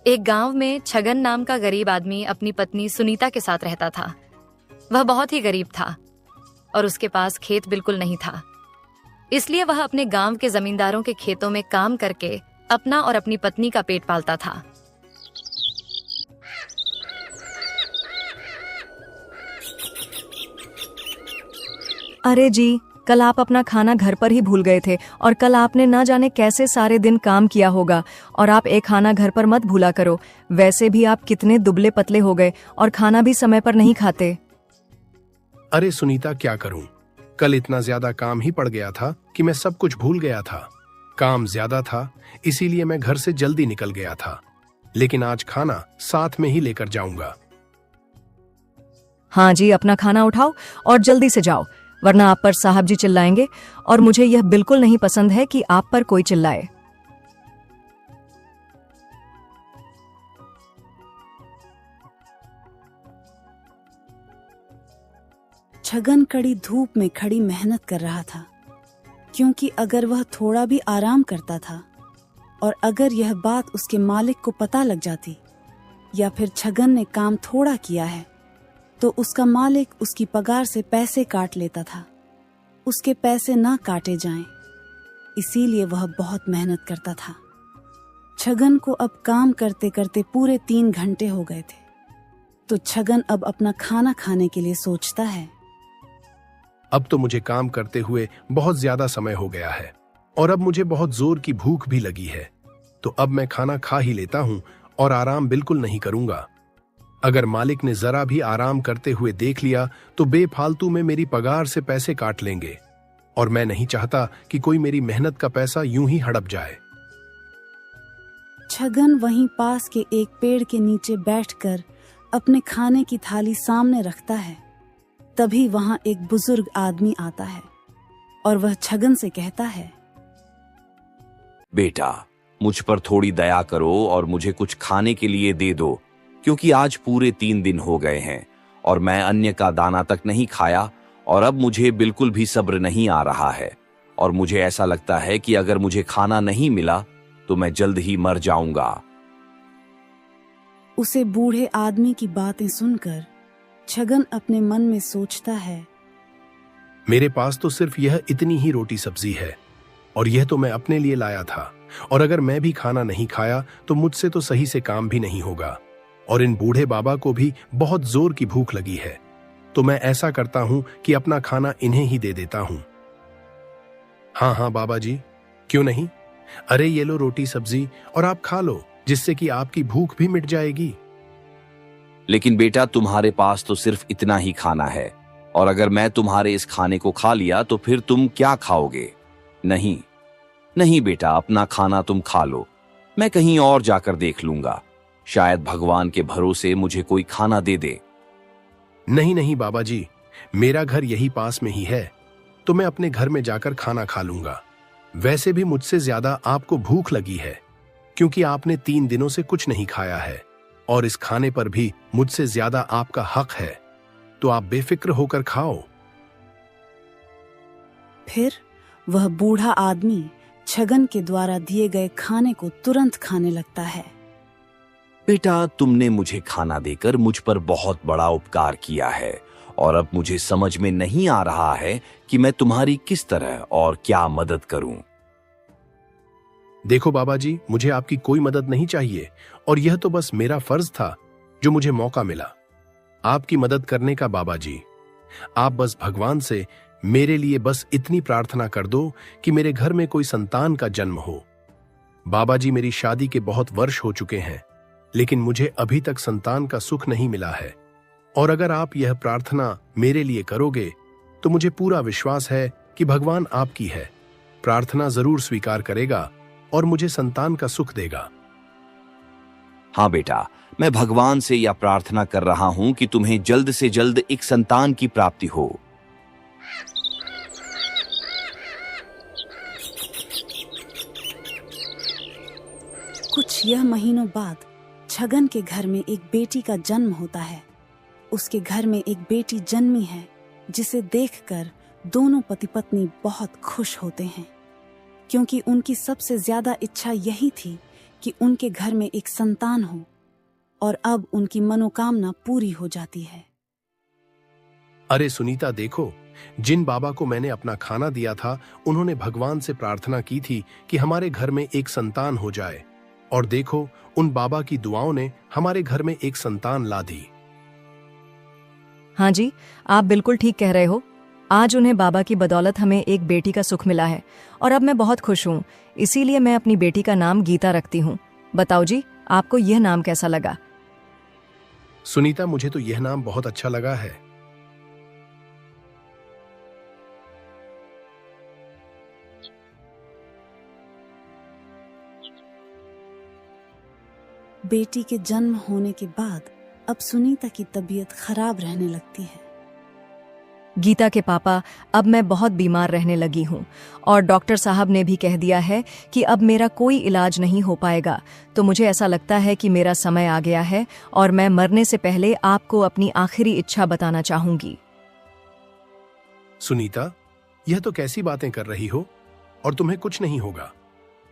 एक गांव में छगन नाम का गरीब आदमी अपनी पत्नी सुनीता के साथ रहता था। वह बहुत ही गरीब था और उसके पास खेत बिल्कुल नहीं था। इसलिए वह अपने गांव के जमींदारों के खेतों में काम करके अपना और अपनी पत्नी का पेट पालता था। अरे जी, कल आप अपना खाना घर पर ही भूल गए थे और कल आपने ना जाने कैसे सारे दिन काम किया होगा। और आप एक खाना घर पर मत भूला करो। वैसे भी आप कितने दुबले पतले हो गए और खाना भी समय पर नहीं खाते। अरे सुनीता, क्या करूं? कल इतना ज्यादा काम ही पड़ गया था कि मैं सब कुछ भूल गया था। काम ज्यादा था, इसीलिए मैं घर से जल्दी निकल गया था। लेकिन आज खाना साथ में ही लेकर जाऊंगा। हाँ जी, अपना खाना उठाओ और जल्दी से जाओ, वरना आप पर साहब जी चिल्लाएंगे और मुझे यह बिल्कुल नहीं पसंद है कि आप पर कोई चिल्लाए। छगन कड़ी धूप में खड़ी मेहनत कर रहा था, क्योंकि अगर वह थोड़ा भी आराम करता था और अगर यह बात उसके मालिक को पता लग जाती या फिर छगन ने काम थोड़ा किया है तो उसका मालिक उसकी पगार से पैसे काट लेता था। उसके पैसे ना काटे जाएं, इसीलिए वह बहुत मेहनत करता था। छगन को अब काम करते करते पूरे 3 घंटे हो गए थे, तो छगन अब अपना खाना खाने के लिए सोचता है। अब तो मुझे काम करते हुए बहुत ज्यादा समय हो गया है और अब मुझे बहुत जोर की भूख भी लगी है, तो अब मैं खाना खा ही लेता हूं और आराम बिल्कुल नहीं करूंगा। अगर मालिक ने जरा भी आराम करते हुए देख लिया तो बेफालतू में मेरी पगार से पैसे काट लेंगे और मैं नहीं चाहता कि कोई मेरी मेहनत का पैसा यूं ही हड़प जाए। छगन वहीं पास के एक पेड़ के नीचे बैठकर अपने खाने की थाली सामने रखता है। तभी वहां एक बुजुर्ग आदमी आता है और वह छगन से कहता है, बेटा, मुझ पर थोड़ी दया करो और मुझे कुछ खाने के लिए दे दो, क्योंकि आज पूरे 3 दिन हो गए हैं और मैं अन्य का दाना तक नहीं खाया और अब मुझे बिल्कुल भी सब्र नहीं आ रहा है और मुझे ऐसा लगता है कि अगर मुझे खाना नहीं मिला तो मैं जल्द ही मर जाऊंगा। उसे बूढ़े आदमी की बातें सुनकर छगन अपने मन में सोचता है, मेरे पास तो सिर्फ यह इतनी ही रोटी सब्जी है और यह तो मैं अपने लिए लाया था, और अगर मैं भी खाना नहीं खाया तो मुझसे तो सही से काम भी नहीं होगा और इन बूढ़े बाबा को भी बहुत जोर की भूख लगी है। तो मैं ऐसा करता हूं कि अपना खाना इन्हें ही दे देता हूं। हाँ हाँ बाबा जी, क्यों नहीं? अरे ये लो रोटी सब्जी और आप खा लो, जिससे कि आपकी भूख भी मिट जाएगी। लेकिन बेटा, तुम्हारे पास तो सिर्फ इतना ही खाना है और अगर मैं तुम्हारे इस खाने को खा लिया तो फिर तुम क्या खाओगे? नहीं नहीं बेटा, अपना खाना तुम खा लो, मैं कहीं और जाकर देख लूंगा। शायद भगवान के भरोसे मुझे कोई खाना दे दे। नहीं नहीं बाबा जी, मेरा घर यही पास में ही है, तो मैं अपने घर में जाकर खाना खा लूंगा। वैसे भी मुझसे ज्यादा आपको भूख लगी है, क्योंकि आपने 3 दिनों से कुछ नहीं खाया है और इस खाने पर भी मुझसे ज्यादा आपका हक है, तो आप बेफिक्र होकर खाओ। फिर वह बूढ़ा आदमी छगन के द्वारा दिए गए खाने को तुरंत खाने लगता है। बेटा, तुमने मुझे खाना देकर मुझ पर बहुत बड़ा उपकार किया है और अब मुझे समझ में नहीं आ रहा है कि मैं तुम्हारी किस तरह और क्या मदद करूं। देखो बाबा जी, मुझे आपकी कोई मदद नहीं चाहिए और यह तो बस मेरा फर्ज था जो मुझे मौका मिला आपकी मदद करने का। बाबा जी, आप बस भगवान से मेरे लिए बस इतनी प्रार्थना कर दो कि मेरे घर में कोई संतान का जन्म हो। बाबा जी, मेरी शादी के बहुत वर्ष हो चुके हैं, लेकिन मुझे अभी तक संतान का सुख नहीं मिला है और अगर आप यह प्रार्थना मेरे लिए करोगे तो मुझे पूरा विश्वास है कि भगवान आपकी है प्रार्थना जरूर स्वीकार करेगा और मुझे संतान का सुख देगा। हाँ बेटा, मैं भगवान से यह प्रार्थना कर रहा हूं कि तुम्हें जल्द से जल्द एक संतान की प्राप्ति हो। कुछ यह महीनों बाद छगन के घर में एक बेटी का जन्म होता है। उसके घर में एक बेटी जन्मी है, जिसे देखकर दोनों पति पत्नी बहुत खुश होते हैं, क्योंकि उनकी सबसे ज्यादा इच्छा यही थी कि उनके घर में एक संतान हो, और अब उनकी मनोकामना पूरी हो जाती है। अरे सुनीता देखो, जिन बाबा को मैंने अपना खाना दिया था उन्होंने भगवान से प्रार्थना की थी कि हमारे घर में एक संतान हो जाए, और देखो उन बाबा की दुआओं ने हमारे घर में एक संतान ला दी। हाँ जी, आप बिल्कुल ठीक कह रहे हो। आज उन्हें बाबा की बदौलत हमें एक बेटी का सुख मिला है और अब मैं बहुत खुश हूँ। इसीलिए मैं अपनी बेटी का नाम गीता रखती हूँ। बताओ जी, आपको यह नाम कैसा लगा? सुनीता, मुझे तो यह नाम बहुत अच्छा लगा है। बेटी के जन्म होने के बाद अब सुनीता की तबीयत खराब रहने लगती है। गीता के पापा, अब मैं बहुत बीमार रहने लगी हूँ और डॉक्टर साहब ने भी कह दिया है कि अब मेरा कोई इलाज नहीं हो पाएगा। तो मुझे ऐसा लगता है कि मेरा समय आ गया है और मैं मरने से पहले आपको अपनी आखिरी इच्छा बताना चाहूंगी। सुनीता, यह तो कैसी बातें कर रही हो? और तुम्हें कुछ नहीं होगा।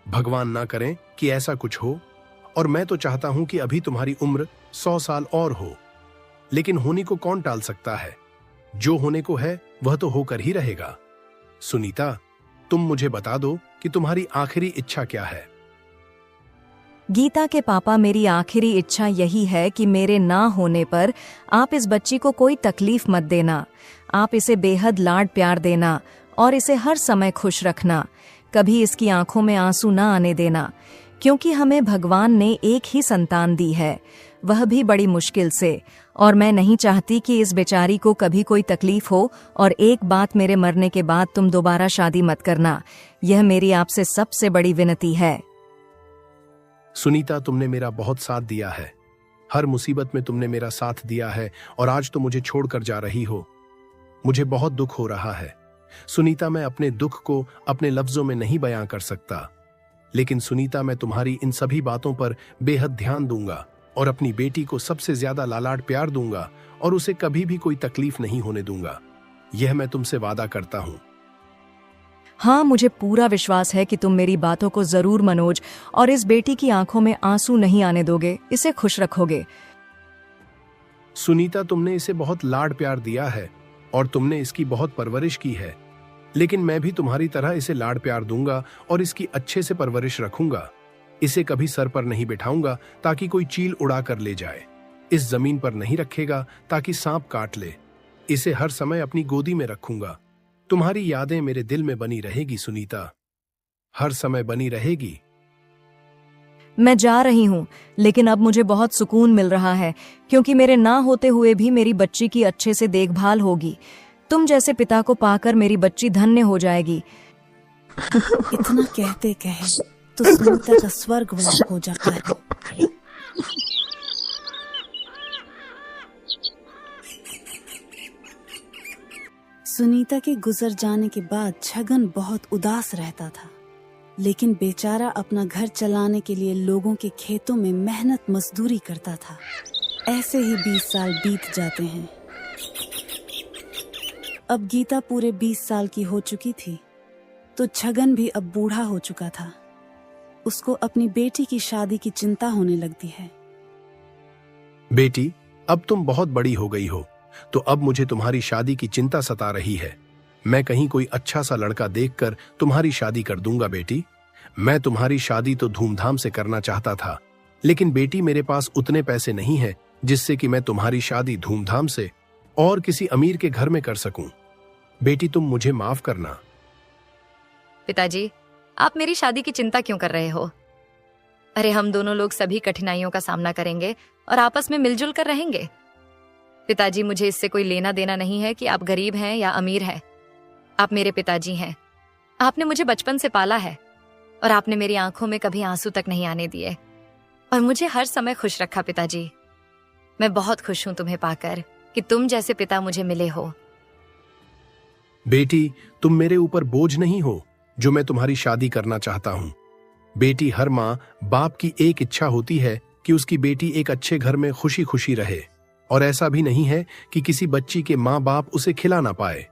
भगवान ना करें कि ऐसा कुछ हो। और मैं तो चाहता हूं कि अभी तुम्हारी उम्र 100 साल और हो, लेकिन होने को कौन टाल सकता है? जो होने को है वह तो होकर ही रहेगा। सुनीता, तुम मुझे बता दो कि तुम्हारी आखिरी इच्छा क्या है? गीता के पापा, मेरी आखिरी इच्छा यही है कि मेरे ना होने पर आप इस बच्ची को कोई तकलीफ मत देना। आप इसे बेहद लाड प्यार देना और इसे हर समय खुश रखना। कभी इसकी आंखों में आंसू ना आने देना, क्योंकि हमें भगवान ने एक ही संतान दी है, वह भी बड़ी मुश्किल से, और मैं नहीं चाहती कि इस बेचारी को कभी कोई तकलीफ हो। और एक बात, मेरे मरने के बाद तुम दोबारा शादी मत करना। यह मेरी आपसे सबसे बड़ी विनती है। सुनीता, तुमने मेरा बहुत साथ दिया है। हर मुसीबत में तुमने मेरा साथ दिया है और आज तो मुझे छोड़कर जा रही हो। मुझे बहुत दुख हो रहा है। सुनीता, मैं अपने दुख को अपने लफ्जों में नहीं बयां कर सकता, लेकिन सुनीता, मैं तुम्हारी इन सभी बातों पर बेहद ध्यान दूंगा और अपनी बेटी को सबसे ज्यादा लालाड प्यार दूंगा और उसे कभी भी कोई तकलीफ नहीं होने दूंगा। यह मैं तुमसे वादा करता हूं। हाँ, मुझे पूरा विश्वास है कि तुम मेरी बातों को जरूर मनोज और इस बेटी की आंखों में आंसू नहीं आने दोगे, इसे खुश रखोगे। सुनीता, तुमने इसे बहुत लाड प्यार दिया है और तुमने इसकी बहुत परवरिश की है, लेकिन मैं भी तुम्हारी तरह इसे लाड प्यार दूंगा और इसकी अच्छे से परवरिश रखूंगा। इसे कभी सर पर नहीं बिठाऊंगा ताकि कोई चील उड़ा कर ले जाए। इस जमीन पर नहीं रखेगा ताकि सांप काट ले। इसे हर समय अपनी गोदी में रखूंगा। तुम्हारी यादें मेरे दिल में बनी रहेगी सुनीता, हर समय बनी रहेगी। मैं जा रही हूँ, लेकिन अब मुझे बहुत सुकून मिल रहा है, क्योंकि मेरे ना होते हुए भी मेरी बच्ची की अच्छे से देखभाल होगी। तुम जैसे पिता को पाकर मेरी बच्ची धन्य हो जाएगी। इतना कहते कहे तो सुनीता का स्वर्गवास हो जाता है। सुनीता के गुजर जाने के बाद छगन बहुत उदास रहता था, लेकिन बेचारा अपना घर चलाने के लिए लोगों के खेतों में मेहनत मजदूरी करता था। ऐसे ही 20 साल बीत जाते हैं। अब गीता पूरे 20 साल की हो चुकी थी, तो छगन भी अब बूढ़ा हो चुका था। उसको अपनी बेटी की शादी की चिंता होने लगती है। बेटी, अब तुम बहुत बड़ी हो गई हो, तो अब मुझे तुम्हारी शादी की चिंता सता रही है। मैं कहीं कोई अच्छा सा लड़का देखकर तुम्हारी शादी कर दूंगा बेटी। मैं तुम्हारी शादी तो धूमधाम से करना चाहता था, लेकिन बेटी मेरे पास उतने पैसे नहीं हैं जिससे कि मैं तुम्हारी शादी धूमधाम से और किसी अमीर के घर में कर सकूं। बेटी, तुम मुझे माफ करना। पिताजी, आप मेरी शादी की चिंता क्यों कर रहे हो? अरे, हम दोनों लोग सभी कठिनाइयों का सामना करेंगे और आपस में मिलजुल कर रहेंगे। पिताजी, मुझे इससे कोई लेना देना नहीं है कि आप गरीब हैं या अमीर हैं। आप मेरे पिताजी हैं। आपने मुझे बचपन से पाला है और आपने मेरी आंखों में कभी आंसू तक नहीं आने दिए और मुझे हर समय खुश रखा। पिताजी, मैं बहुत खुश हूं तुम्हें पाकर कि तुम जैसे पिता मुझे मिले हो। बेटी, तुम मेरे ऊपर बोझ नहीं हो जो मैं तुम्हारी शादी करना चाहता हूं। बेटी, हर माँ बाप की एक इच्छा होती है कि उसकी बेटी एक अच्छे घर में खुशी खुशी रहे, और ऐसा भी नहीं है कि किसी बच्ची के माँ बाप उसे खिला ना पाए।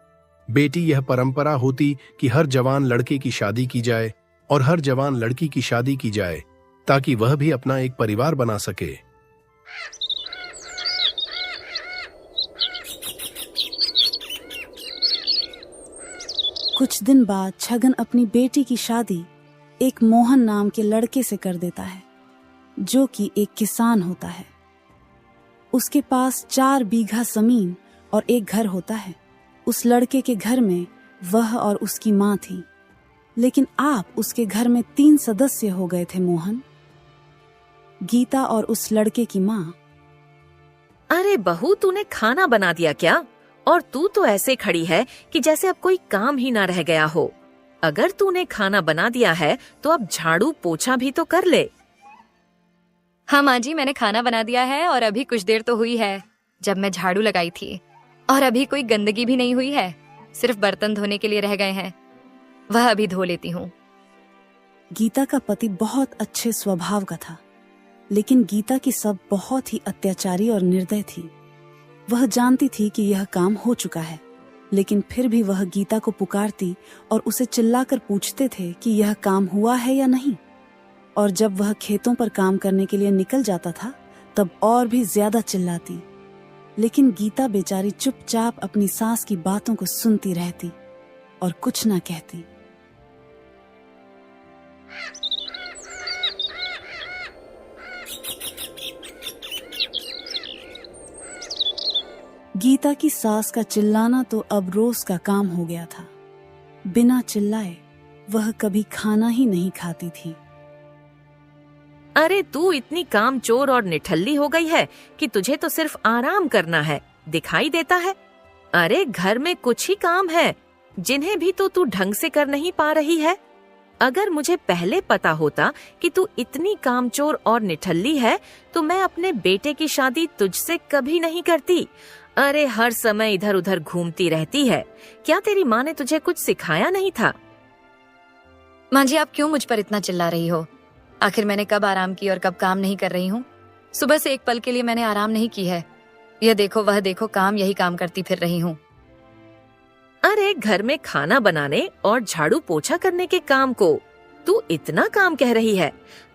बेटी, यह परंपरा होती कि हर जवान लड़के की शादी की जाए और हर जवान लड़की की शादी की जाए, ताकि वह भी अपना एक परिवार बना सके। कुछ दिन बाद छगन अपनी बेटी की शादी एक मोहन नाम के लड़के से कर देता है, जो कि एक किसान होता है। उसके पास 4 बीघा जमीन और एक घर होता है। उस लड़के के घर में वह और उसकी माँ थी, लेकिन आप उसके घर में 3 सदस्य हो गए थे मोहन, गीता और उस लड़के की माँ। अरे बहू, तूने खाना बना दिया क्या? और तू तो ऐसे खड़ी है कि जैसे अब कोई काम ही ना रह गया हो। अगर तूने खाना बना दिया है तो अब झाड़ू पोछा भी तो कर ले। हाँ माँ जी, मैंने खाना बना दिया है और अभी कुछ देर तो हुई है जब मैं झाड़ू लगाई थी, और अभी कोई गंदगी भी नहीं हुई है, सिर्फ बर्तन धोने के लिए रह गए हैं, वह अभी धो लेती हूँ। गीता का पति बहुत अच्छे स्वभाव का था, लेकिन गीता की सब बहुत ही अत्याचारी और निर्दय थी। वह जानती थी कि यह काम हो चुका है, लेकिन फिर भी वह गीता को पुकारती और उसे चिल्लाकर पूछते थे कि यह काम हुआ है या नहीं। और जब वह खेतों पर काम करने के लिए निकल जाता था तब और भी ज्यादा चिल्लाती, लेकिन गीता बेचारी चुपचाप अपनी सास की बातों को सुनती रहती और कुछ ना कहती। गीता की सास का चिल्लाना तो अब रोज का काम हो गया था। बिना चिल्लाए वह कभी खाना ही नहीं खाती थी। अरे तू इतनी कामचोर और निठल्ली हो गई है कि तुझे तो सिर्फ आराम करना है, दिखाई देता है। अरे घर में कुछ ही काम है जिन्हें भी तो तू ढंग से कर नहीं पा रही है। अगर मुझे पहले पता होता कि तू इतनी कामचोर और निठल्ली है तो मैं अपने बेटे की शादी तुझसे कभी नहीं करती। अरे हर समय इधर उधर घूमती रहती है। क्या तेरी माँ ने तुझे कुछ सिखाया नहीं था? माँ जी, आप क्यों मुझ पर इतना चिल्ला रही हो? आखिर मैंने कब आराम की और कब काम नहीं कर रही हूँ? सुबह से एक पल के लिए मैंने आराम नहीं की है। यह देखो वह देखो, काम यही काम करती फिर रही हूँ। अरे घर में खाना बनाने और झाड़ू पोछा करने के काम को तू इतना काम कह रही है?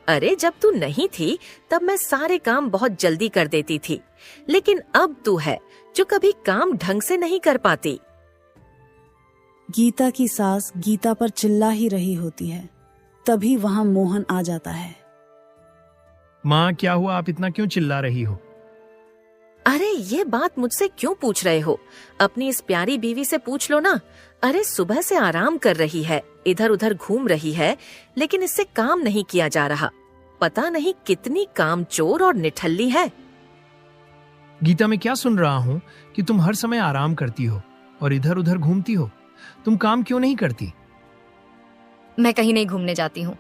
अरे जब तू नहीं थी तब मैं सारे काम बहुत जल्दी कर देती थी, लेकिन अब तू है जो कभी काम ढंग से नहीं कर पाती। गीता की सास गीता पर चिल्ला ही रही होती है, तभी वहां मोहन आ जाता है। माँ, क्या हुआ? आप इतना क्यों चिल्ला रही हो? अरे ये बात मुझसे क्यों पूछ रहे हो? अपनी इस प्यारी बीवी से पूछ लो ना। अरे सुबह से आराम कर रही है, इधर उधर घूम रही है, लेकिन इससे काम नहीं किया जा रहा। पता नहीं कितनी कामचोर और निठल्ली है। गीता, मैं क्या सुन रहा हूँ कि तुम हर समय आराम करती हो और इधर उधर घूमती हो। तुम काम क्यों नहीं करती? मैं कहीं नहीं घूमने जाती हूँ।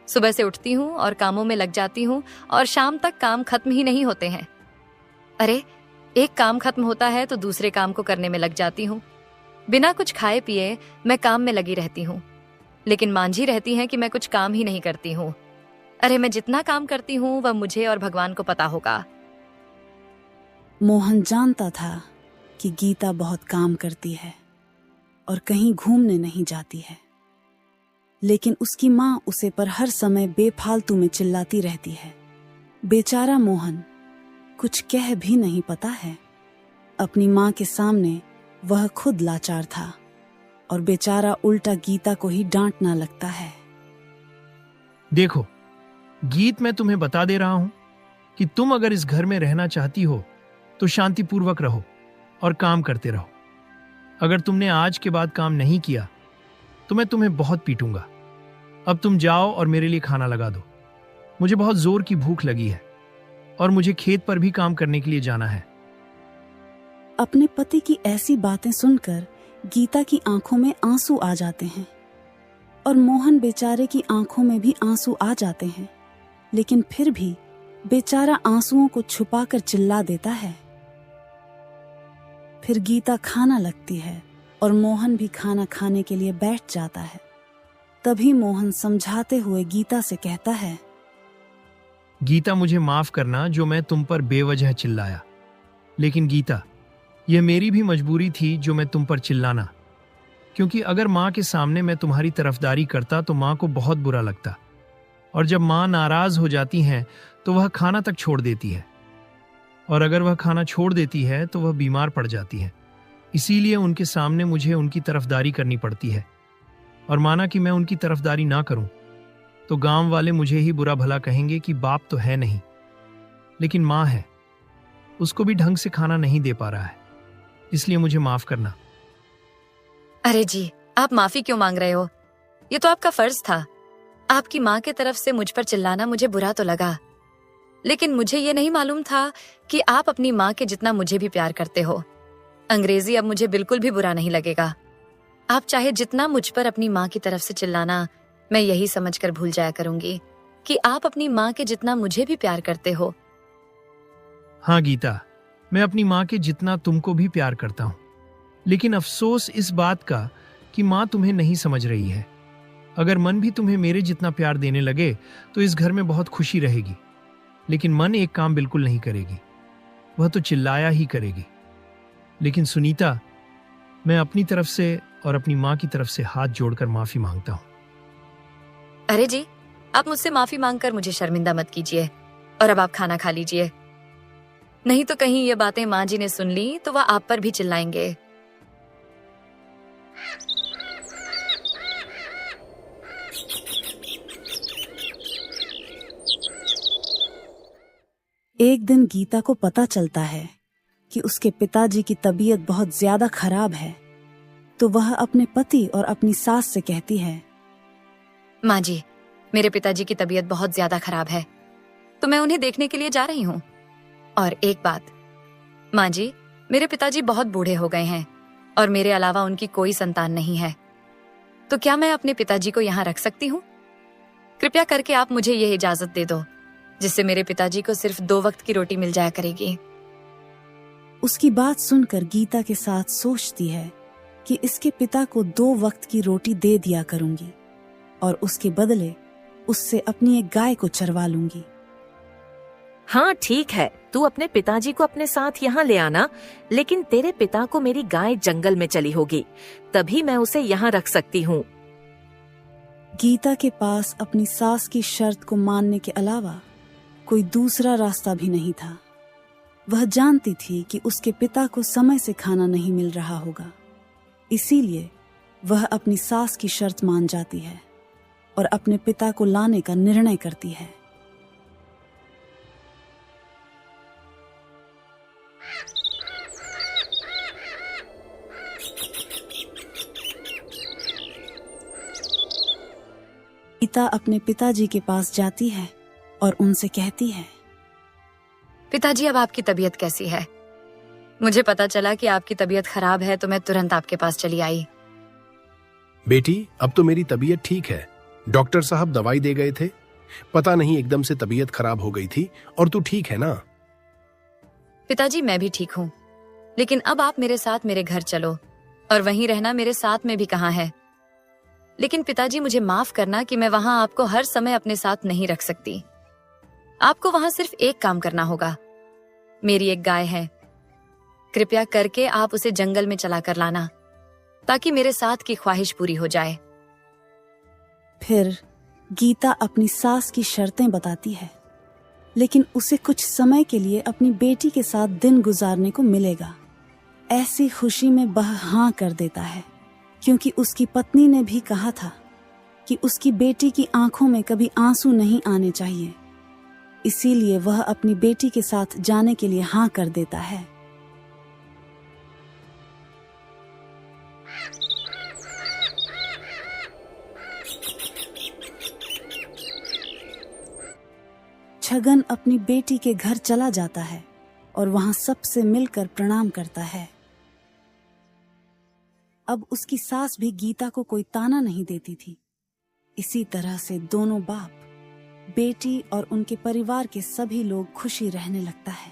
सुबह से उठती हूँ और कामों में लग जाती हूँ और शाम तक काम खत्म ही नहीं होते हैं। अरे एक काम खत्म होता है तो दूसरे काम को करने में लग जाती हूँ। बिना कुछ खाए पिए मैं काम में लगी रहती हूँ, लेकिन मांझी रहती है कि मैं कुछ काम ही नहीं करती हूँ। अरे मैं जितना काम करती हूँ वह मुझे और भगवान को पता होगा। मोहन जानता था कि गीता बहुत काम करती है और कहीं घूमने नहीं जाती है, लेकिन उसकी माँ उसे पर हर समय बेफालतू में चिल्लाती रहती है। बेचारा मोहन कुछ कह भी नहीं पाता है। अपनी माँ के सामने वह खुद लाचार था और बेचारा उल्टा गीता को ही डांटना लगता है। देखो गीत, मैं तुम्हें बता दे रहा हूं कि तुम अगर इस घर में रहना चाहती हो तो शांतिपूर्वक रहो और काम करते रहो। अगर तुमने आज के बाद काम नहीं किया तो मैं तुम्हें बहुत पीटूंगा। अब तुम जाओ और मेरे लिए खाना लगा दो। मुझे बहुत जोर की भूख लगी है और मुझे खेत पर भी काम करने के लिए जाना है। अपने पति की ऐसी बातें सुनकर गीता की आंखों में आंसू आ जाते हैं और मोहन बेचारे की आंखों में भी आंसू आ जाते हैं, लेकिन फिर भी बेचारा आंसुओं को छुपाकर चिल्ला देता है। फिर गीता खाना लगती है और मोहन भी खाना खाने के लिए बैठ जाता है। तभी मोहन समझाते हुए गीता से कहता है, गीता, मुझे माफ करना जो मैं तुम पर बेवजह चिल्लाया, लेकिन गीता, यह मेरी भी मजबूरी थी जो मैं तुम पर चिल्लाना, क्योंकि अगर माँ के सामने मैं तुम्हारी तरफदारी करता तो माँ को बहुत बुरा लगता। और जब माँ नाराज हो जाती हैं तो वह खाना तक छोड़ देती है, और अगर वह खाना छोड़ देती है तो वह बीमार पड़ जाती है। इसीलिए उनके सामने मुझे उनकी तरफदारी करनी पड़ती है, और माना कि मैं उनकी तरफदारी ना करूं तो गांव वाले मुझे ही बुरा भला कहेंगे कि बाप तो है नहीं, लेकिन माँ है, उसको भी ढंग से खाना नहीं दे पा रहा है, इसलिए मुझे माफ करना। अरे जी, आप माफी क्यों मांग रहे हो? ये तो आपका फर्ज था। आपकी माँ की तरफ से मुझ पर चिल्लाना मुझे बुरा तो लगा, लेकिन मुझे ये नहीं मालूम था कि आप अपनी माँ के जितना मुझे भी प्यार करते हो। अंग्रेजी अब मुझे बिल्कुल भी बुरा नहीं लगेगा। आप चाहे जितना मुझ पर अपनी माँ की तरफ से चिल्लाना, मैं यही समझकर भूल जाया करूंगी कि आप अपनी माँ के जितना मुझे भी प्यार करते हो। हाँ गीता, मैं अपनी माँ के जितना तुमको भी प्यार करता हूँ, लेकिन अफसोस इस बात का कि माँ तुम्हें नहीं समझ रही है। अगर मन भी तुम्हें मेरे जितना प्यार देने लगे तो इस घर में बहुत खुशी रहेगी, लेकिन मन एक काम बिल्कुल नहीं करेगी, वह तो चिल्लाया ही करेगी। लेकिन सुनीता, मैं अपनी तरफ से और अपनी माँ की तरफ से हाथ जोड़कर माफी मांगता हूँ। अरे जी, आप मुझसे माफी मांगकर मुझे शर्मिंदा मत कीजिए, और अब आप खाना खा लीजिए, नहीं तो कहीं ये बातें माँ जी ने सुन ली तो वह आप पर भी चिल्लाएंगे। एक दिन गीता को पता चलता है कि उसके पिताजी की तबीयत बहुत ज्यादा खराब है, तो वह अपने पति और अपनी सास से कहती है, माँ जी, मेरे पिताजी की तबीयत बहुत ज्यादा खराब है, तो मैं उन्हें देखने के लिए जा रही हूँ। और एक बात, माँ जी, मेरे पिताजी बहुत बूढ़े हो गए हैं और मेरे अलावा उनकी कोई संतान नहीं है, तो क्या मैं अपने पिताजी को यहाँ रख सकती हूँ? कृपया करके आप मुझे यह इजाजत दे दो, जिससे मेरे पिताजी को सिर्फ 2 वक्त की रोटी मिल जाया करेगी। उसकी बात सुनकर गीता के साथ सोचती है कि इसके पिता को 2 वक्त की रोटी दे दिया करूंगी और उसके बदले उससे अपनी एक गाय को चरवा लूंगी। हाँ ठीक है, तू अपने पिताजी को अपने साथ यहाँ ले आना, लेकिन तेरे पिता को मेरी गाय जंगल में चली होगी, तभी मैं उसे यहाँ रख सकती हूँ। गीता के पास अपनी सास की शर्त को मानने के अलावा कोई दूसरा रास्ता भी नहीं था। वह जानती थी कि उसके पिता को समय से खाना नहीं मिल रहा होगा, इसीलिए वह अपनी सास की शर्त मान जाती है और अपने पिता को लाने का निर्णय करती है। गीता अपने पिताजी के पास जाती है और उनसे कहती है, पिताजी, अब आपकी तबीयत कैसी है? मुझे पता चला कि आपकी तबीयत खराब है तो मैं तुरंत आपके पास चली आई। बेटी, अब तो मेरी तबीयत ठीक है। डॉक्टर साहब दवाई दे गए थे, पता नहीं एकदम से तबीयत खराब हो गई थी। और तू ठीक है ना? पिताजी, मैं भी ठीक हूँ, लेकिन अब आप मेरे साथ मेरे घर चलो, और वहीं रहना मेरे साथ में भी कहाँ है। लेकिन पिताजी, मुझे माफ करना कि मैं वहां आपको हर समय अपने साथ नहीं रख सकती। आपको वहां सिर्फ एक काम करना होगा। मेरी एक गाय है, कृपया करके आप उसे जंगल में चला कर लाना, ताकि मेरे साथ की ख्वाहिश पूरी हो जाए। फिर गीता अपनी सास की शर्तें बताती है, लेकिन उसे कुछ समय के लिए अपनी बेटी के साथ दिन गुजारने को मिलेगा। ऐसी खुशी में वह हाँ कर देता है, क्योंकि उसकी पत्नी ने भी कहा था कि उसकी बेटी की आंखों में कभी आंसू नहीं आने चाहिए। इसीलिए वह अपनी बेटी के साथ जाने के लिए हाँ कर देता है। छगन अपनी बेटी के घर चला जाता है और वहां सबसे मिलकर प्रणाम करता है। अब उसकी सास भी गीता को कोई ताना नहीं देती थी। इसी तरह से दोनों बाप, बेटी और उनके परिवार के सभी लोग खुशी रहने लगता है।